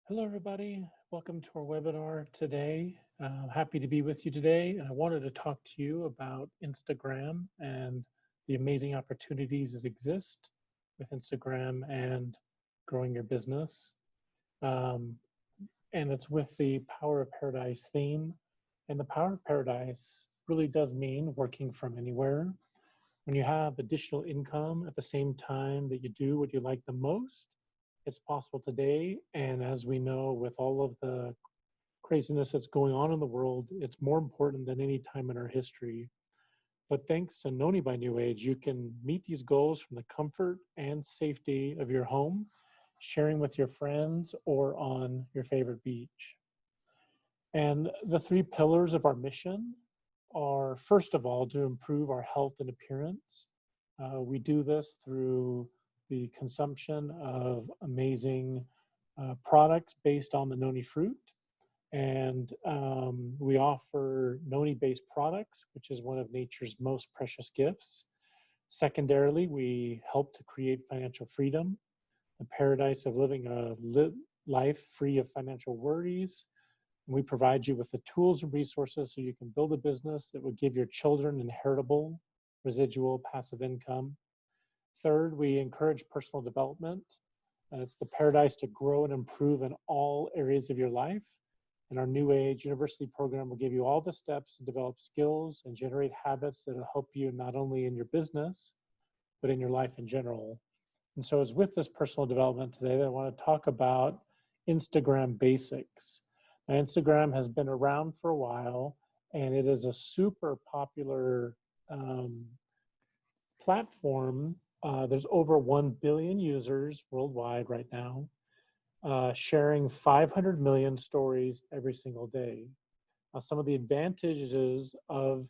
Hello, everybody. Welcome to our webinar today. Happy to be with you today. And I wanted to talk to you about Instagram and the amazing opportunities that exist with Instagram and growing your business. Um, and it's with the Power of Paradise theme. And the Power of Paradise really does mean working from anywhere. When you have additional income at the same time that you do what you like the most, it's possible today. And as we know, with all of the craziness that's going on in the world, it's more important than any time in our history. But thanks to Noni by New Age, you can meet these goals from the comfort and safety of your home, sharing with your friends or on your favorite beach. And the three pillars of our mission are, first of all, to improve our health and appearance. We do this through the consumption of amazing products based on the noni fruit. And we offer noni-based products, which is one of nature's most precious gifts. Secondarily, we help to create financial freedom, the paradise of living a life free of financial worries. And we provide you with the tools and resources so you can build a business that would give your children inheritable, residual, passive income. Third, we encourage personal development. It's the paradise to grow and improve in all areas of your life. And our New Age University program will give you all the steps to develop skills and generate habits that will help you not only in your business, but in your life in general. And so it's with this personal development today that I want to talk about Instagram basics. Now, Instagram has been around for a while, and it is a super popular platform. There's over 1 billion users worldwide right now, sharing 500 million stories every single day. Some of the advantages of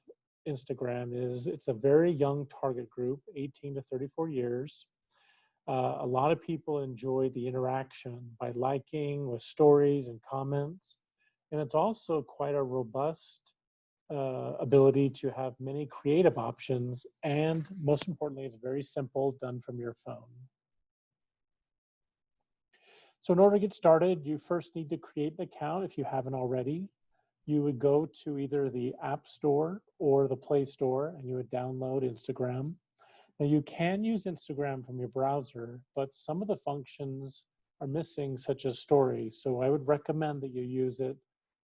Instagram is it's a very young target group, 18 to 34 years. A lot of people enjoy the interaction by liking with stories and comments. And it's also quite a robust ability to have many creative options. And most importantly, it's very simple, done from your phone. So in order to get started, you first need to create an account if you haven't already. You would go to either the App Store or the Play Store and you would download Instagram. Now you can use Instagram from your browser, but some of the functions are missing, such as stories. So I would recommend that you use it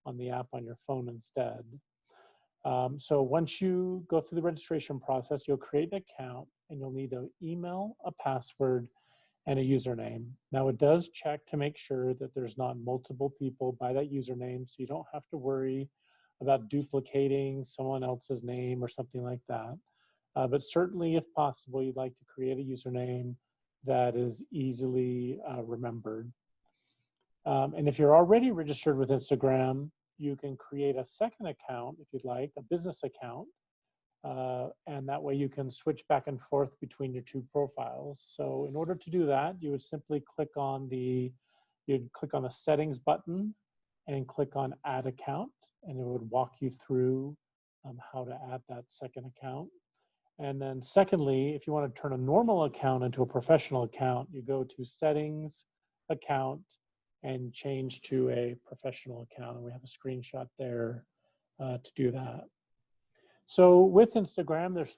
on the app on your phone instead. So once you go through the registration process, you'll create an account and you'll need an email, a password, and a username. Now it does check to make sure that there's not multiple people by that username, so you don't have to worry about duplicating someone else's name or something like that. But certainly, if possible, you'd like to create a username that is easily remembered. And if you're already registered with Instagram, you can create a second account if you'd like, a business account. And that way you can switch back and forth between your two profiles. So in order to do that, you would simply you'd click on the settings button and click on add account, and it would walk you through how to add that second account. And then secondly, if you want to turn a normal account into a professional account, you go to settings, account, and change to a professional account. And we have a screenshot there to do that. So with Instagram, there's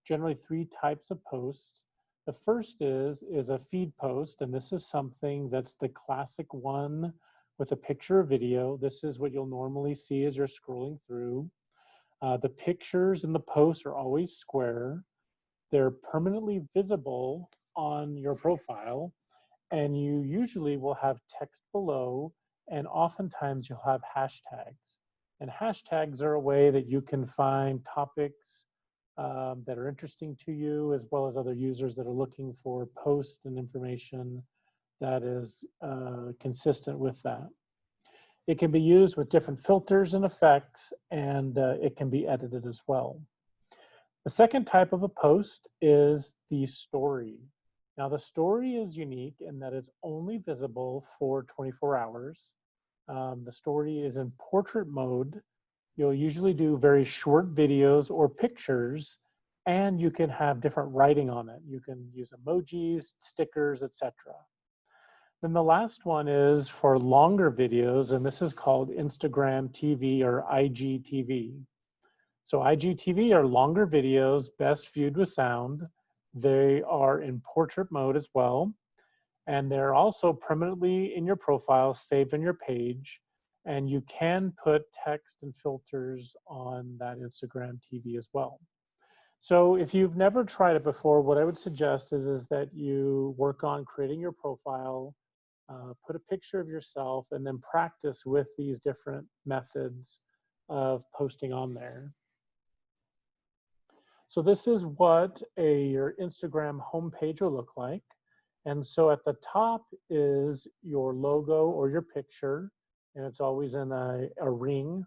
generally three types of posts. The first is a feed post, and this is something that's the classic one with a picture or video. This is what you'll normally see as you're scrolling through. The pictures in the posts are always square. They're permanently visible on your profile, and you usually will have text below, and oftentimes you'll have hashtags. And hashtags are a way that you can find topics that are interesting to you, as well as other users that are looking for posts and information that is consistent with that. It can be used with different filters and effects, and it can be edited as well. The second type of a post is the story. Now, the story is unique in that it's only visible for 24 hours. The story is in portrait mode. You'll usually do very short videos or pictures, and you can have different writing on it. You can use emojis, stickers, etc. Then the last one is for longer videos, and this is called Instagram TV or IGTV. So IGTV are longer videos, best viewed with sound. They are in portrait mode as well. And they're also permanently in your profile, saved on your page. And you can put text and filters on that Instagram TV as well. So if you've never tried it before, what I would suggest is that you work on creating your profile, put a picture of yourself, and then practice with these different methods of posting on there. So this is what your Instagram homepage will look like. And so at the top is your logo or your picture, and it's always in a ring.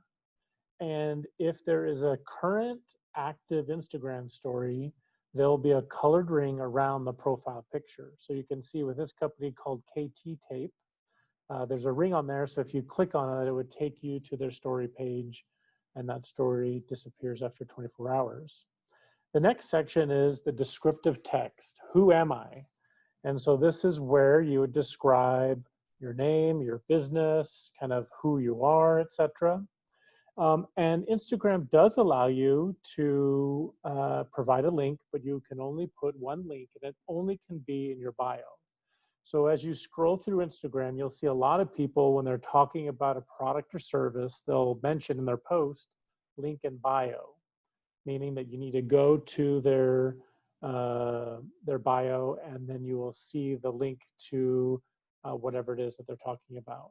And if there is a current active Instagram story, there'll be a colored ring around the profile picture. So you can see with this company called KT Tape, there's a ring on there. So if you click on it, it would take you to their story page, and that story disappears after 24 hours. The next section is the descriptive text. Who am I? And so this is where you would describe your name, your business, kind of who you are, etc. And Instagram does allow you to provide a link, but you can only put one link, and it only can be in your bio. So as you scroll through Instagram, you'll see a lot of people when they're talking about a product or service, they'll mention in their post, link in bio, meaning that you need to go to their bio, and then you will see the link to whatever it is that they're talking about.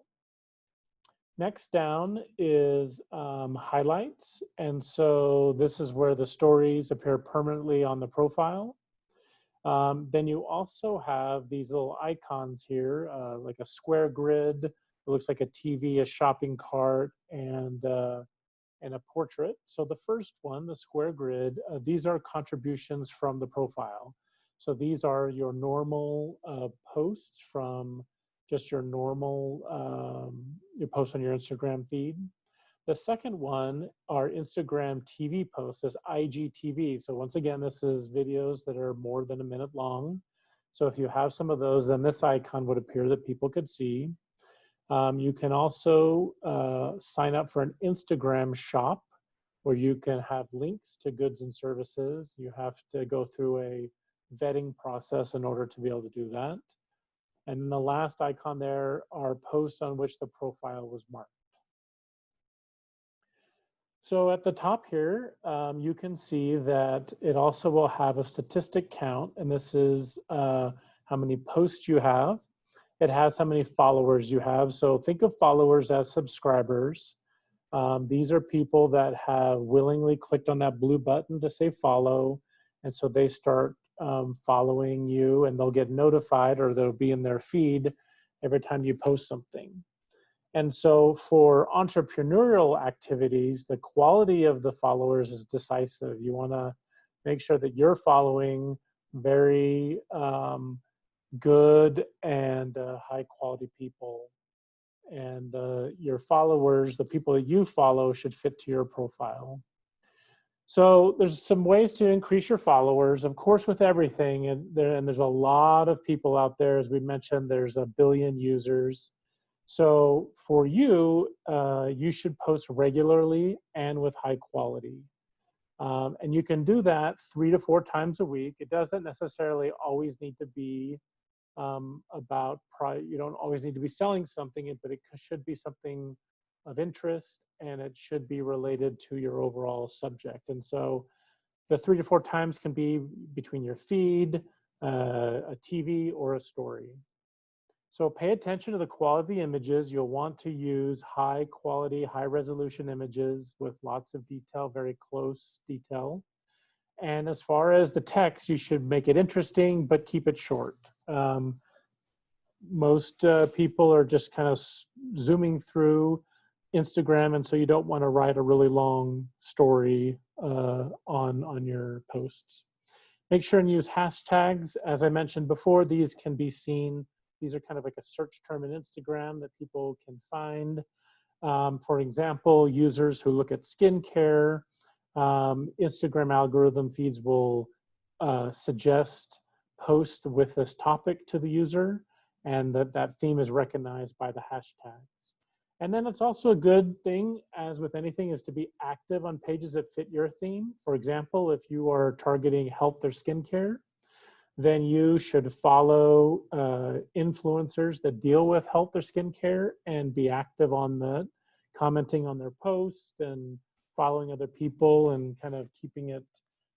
Next down is highlights. And so this is where the stories appear permanently on the profile. Then you also have these little icons here, like a square grid. It looks like a TV, a shopping cart, and a portrait. So the first one, the square grid, these are contributions from the profile. So these are your normal posts from just your normal, your posts on your Instagram feed. The second one are Instagram TV posts as IGTV. So once again, this is videos that are more than a minute long. So if you have some of those, then this icon would appear that people could see. You can also sign up for an Instagram shop where you can have links to goods and services. You have to go through a vetting process in order to be able to do that. And then the last icon there are posts on which the profile was marked. So at the top here, you can see that it also will have a statistic count, and this is how many posts you have. It has how many followers you have. So think of followers as subscribers. These are people that have willingly clicked on that blue button to say follow, and so they start following you, and they'll get notified, or they'll be in their feed every time you post something. And so for entrepreneurial activities, the quality of the followers is decisive. You want to make sure that you're following very good and high quality people. And your followers, the people that you follow, should fit to your profile. So there's some ways to increase your followers, of course, with everything. And there's a lot of people out there. As we mentioned, there's 1 billion users. So for you, you should post regularly and with high quality. And you can do that 3 to 4 times a week. It doesn't necessarily always need to be you don't always need to be selling something, but it should be something of interest, and it should be related to your overall subject. And so the 3 to 4 times can be between your feed, a TV, or a story. So pay attention to the quality of the images. You'll want to use high quality, high resolution images with lots of detail, very close detail. And as far as the text, you should make it interesting, but keep it short. Most people are just kind of zooming through Instagram, and so you don't want to write a really long story on your posts. Make sure and use hashtags. As I mentioned before, these can be seen. These are kind of like a search term in Instagram that people can find. For example, users who look at skincare, Instagram algorithm feeds will suggest posts with this topic to the user. and that theme is recognized by the hashtags. And then it's also a good thing, as with anything, is to be active on pages that fit your theme. For example, if you are targeting health or skincare, then you should follow influencers that deal with health or skincare and be active on that, commenting on their posts and following other people and kind of keeping it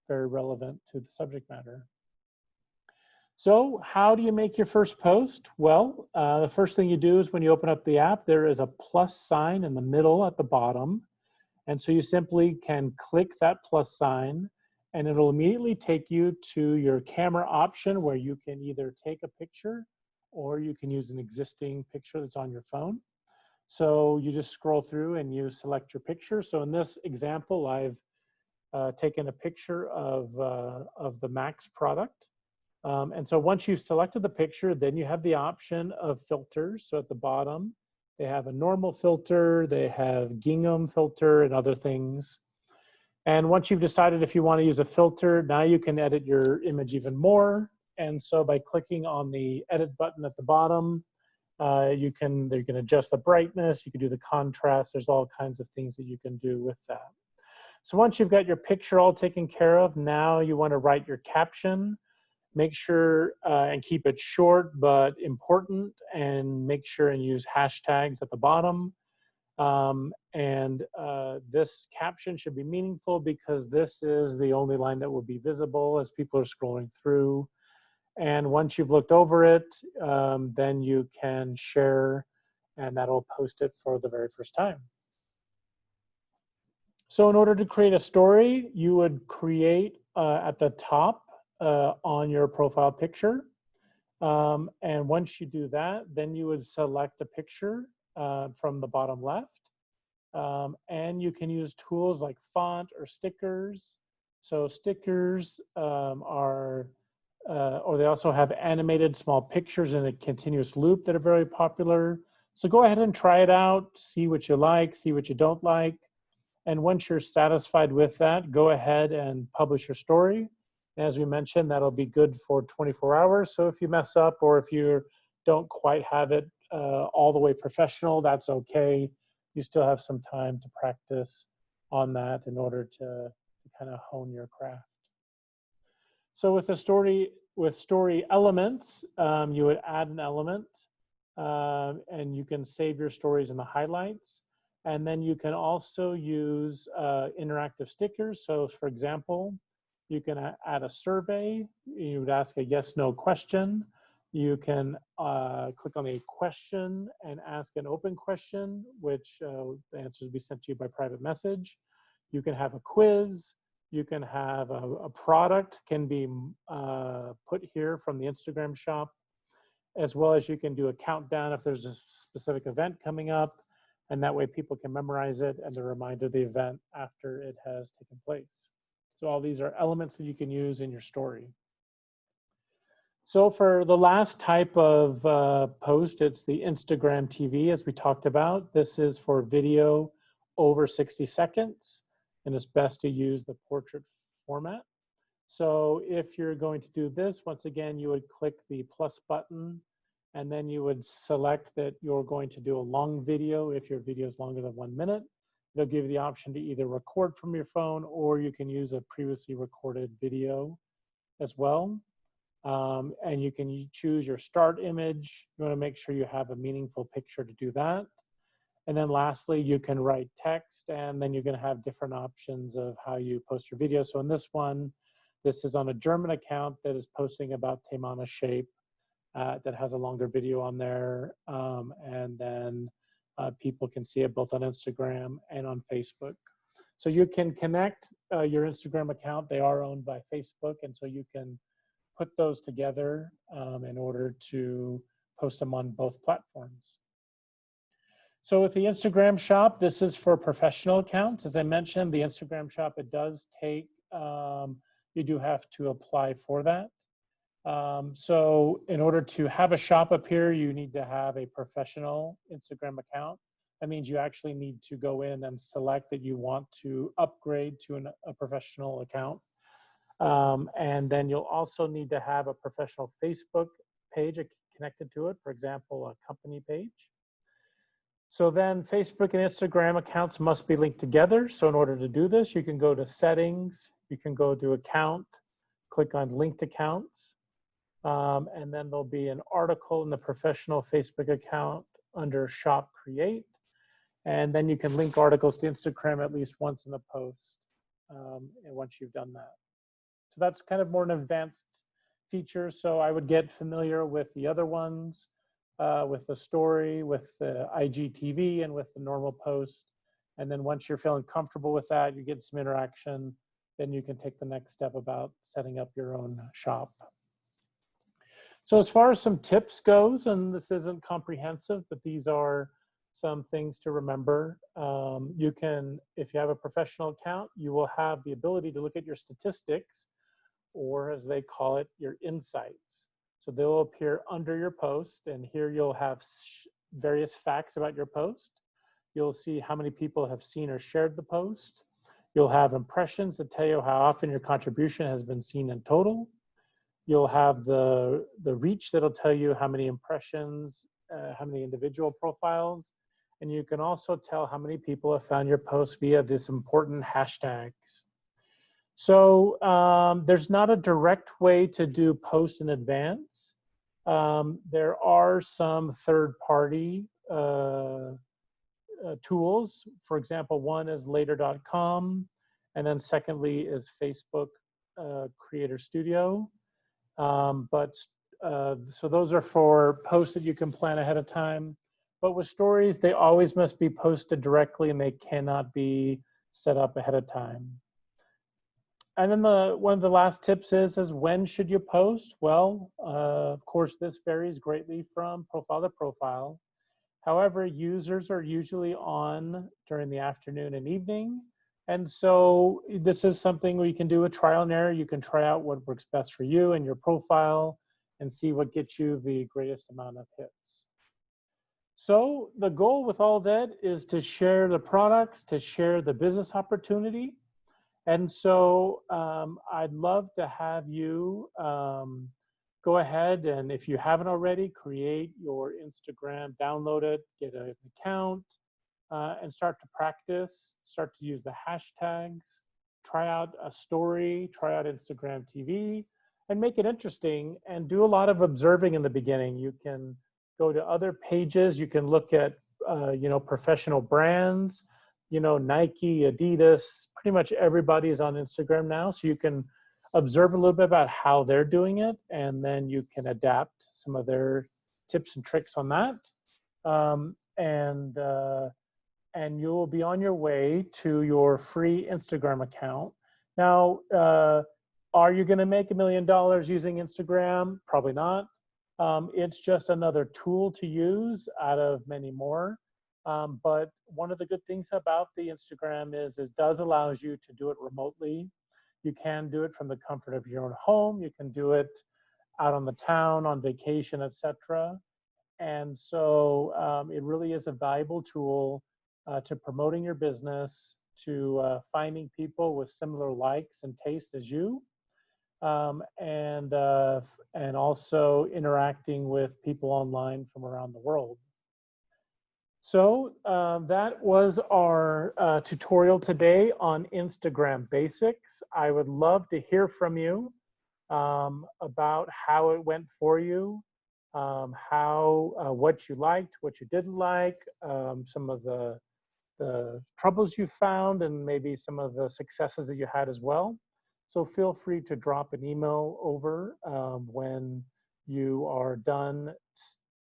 very relevant to the subject matter. So how do you make your first post? Well, the first thing you do is when you open up the app, there is a plus sign in the middle at the bottom. And so you simply can click that plus sign and it'll immediately take you to your camera option where you can either take a picture or you can use an existing picture that's on your phone. So you just scroll through and you select your picture. So in this example, I've taken a picture of the Max product. And so once you've selected the picture, then you have the option of filters. So at the bottom, they have a normal filter, they have gingham filter and other things. And once you've decided if you want to use a filter, now you can edit your image even more. And so by clicking on the edit button at the bottom, you can adjust the brightness, you can do the contrast, there's all kinds of things that you can do with that. So once you've got your picture all taken care of, now you want to write your caption. Make sure and keep it short but important, and make sure and use hashtags at the bottom. This caption should be meaningful because this is the only line that will be visible as people are scrolling through. And once you've looked over it, then you can share and that'll post it for the very first time. So in order to create a story, you would create at the top on your profile picture. And once you do that, then you would select a picture from the bottom left. And you can use tools like font or stickers. So stickers or they also have animated small pictures in a continuous loop that are very popular. So go ahead and try it out, see what you like, see what you don't like. And once you're satisfied with that, go ahead and publish your story. As we mentioned, that'll be good for 24 hours. So if you mess up or if you don't quite have it all the way professional, that's okay. You still have some time to practice on that in order to kind of hone your craft. So with story elements, you would add an element and you can save your stories in the highlights. And then you can also use interactive stickers. So for example, you can add a survey. You would ask a yes/no question. You can click on a question and ask an open question, which the answers will be sent to you by private message. You can have a quiz. You can have a product can be put here from the Instagram shop, as well as you can do a countdown if there's a specific event coming up. And that way people can memorize it and they're reminded of the event after it has taken place. So all these are elements that you can use in your story. So for the last type of post, it's the Instagram TV, as we talked about. This is for video over 60 seconds, and it's best to use the portrait format. So if you're going to do this, once again, you would click the plus button, and then you would select that you're going to do a long video if your video is longer than 1 minute. They'll give you the option to either record from your phone or you can use a previously recorded video as well. And you can choose your start image. You want to make sure you have a meaningful picture to do that. And then lastly, you can write text, and then you're going to have different options of how you post your video. So in this one, this is on a German account that is posting about Themana Shape that has a longer video on there. And then people can see it both on Instagram and on Facebook. So you can connect your Instagram account. They are owned by Facebook, and so you can put those together in order to post them on both platforms. So with the Instagram shop, this is for professional accounts. As I mentioned, the Instagram shop, it does take, you do have to apply for that. So in order to have a shop appear, you need to have a professional Instagram account. That means you actually need to go in and select that you want to upgrade to a professional account. And then you'll also need to have a professional Facebook page connected to it, for example, a company page. So then Facebook and Instagram accounts must be linked together. So in order to do this, you can go to settings, you can go to account, click on linked accounts, and then there'll be an article in the professional Facebook account under shop create. And then you can link articles to Instagram at least once in the post, and once you've done that. So that's kind of more an advanced feature. So I would get familiar with the other ones, with the story, with the IGTV, and with the normal post. And then once you're feeling comfortable with that, you get some interaction, then you can take the next step about setting up your own shop. So as far as some tips goes, and this isn't comprehensive, but these are some things to remember. You can, if you have a professional account, you will have the ability to look at your statistics, or as they call it, your insights. So they'll appear under your post, and here you'll have various facts about your post. You'll see how many people have seen or shared the post. You'll have impressions that tell you how often your contribution has been seen in total. You'll have the reach that'll tell you how many impressions, how many individual profiles, and you can also tell how many people have found your post via this important hashtags. So there's not a direct way to do posts in advance. There are some third-party tools. For example, one is later.com, and then secondly is Facebook Creator Studio. So those are for posts that you can plan ahead of time. But with stories, they always must be posted directly, and they cannot be set up ahead of time. And then one of the last tips is when should you post? Well, of course, this varies greatly from profile to profile. However, users are usually on during the afternoon and evening. And so this is something where you can do a trial and error. You can try out what works best for you and your profile and see what gets you the greatest amount of hits. So the goal with all that is to share the products, to share the business opportunity. And so I'd love to have you go ahead and, if you haven't already, create your Instagram, download it, get an account, and start to practice, start to use the hashtags, try out a story, try out Instagram TV, and make it interesting, and do a lot of observing in the beginning. You can go to other pages, you can look at professional brands, Nike, Adidas, pretty much everybody is on Instagram now, so you can observe a little bit about how they're doing it, and then you can adapt some of their tips and tricks on that. And you'll be on your way to your free Instagram account. Now, are you going to make $1 million using Instagram? Probably not. It's just another tool to use out of many more. But one of the good things about the Instagram is it does allow you to do it remotely. You can do it from the comfort of your own home. You can do it out on the town, on vacation, etc. And so it really is a valuable tool to promoting your business, to finding people with similar likes and tastes as you, and also interacting with people online from around the world. So that was our tutorial today on Instagram basics. I would love to hear from you about how it went for you, what you liked, what you didn't like, some of the troubles you found, and maybe some of the successes that you had as well. So feel free to drop an email over when you are done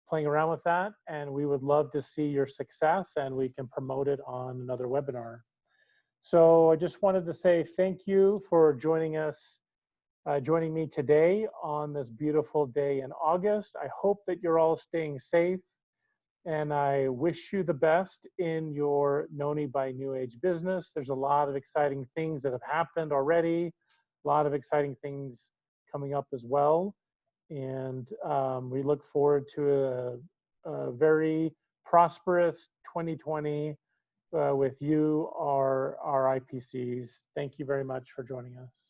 playing around with that, and we would love to see your success, and we can promote it on another webinar. So I just wanted to say thank you for joining us, joining me today on this beautiful day in August. I hope that you're all staying safe, and I wish you the best in your Noni by New Age business. There's a lot of exciting things that have happened already, a lot of exciting things coming up as well. And we look forward to a very prosperous 2020 with you, our IPCs. Thank you very much for joining us.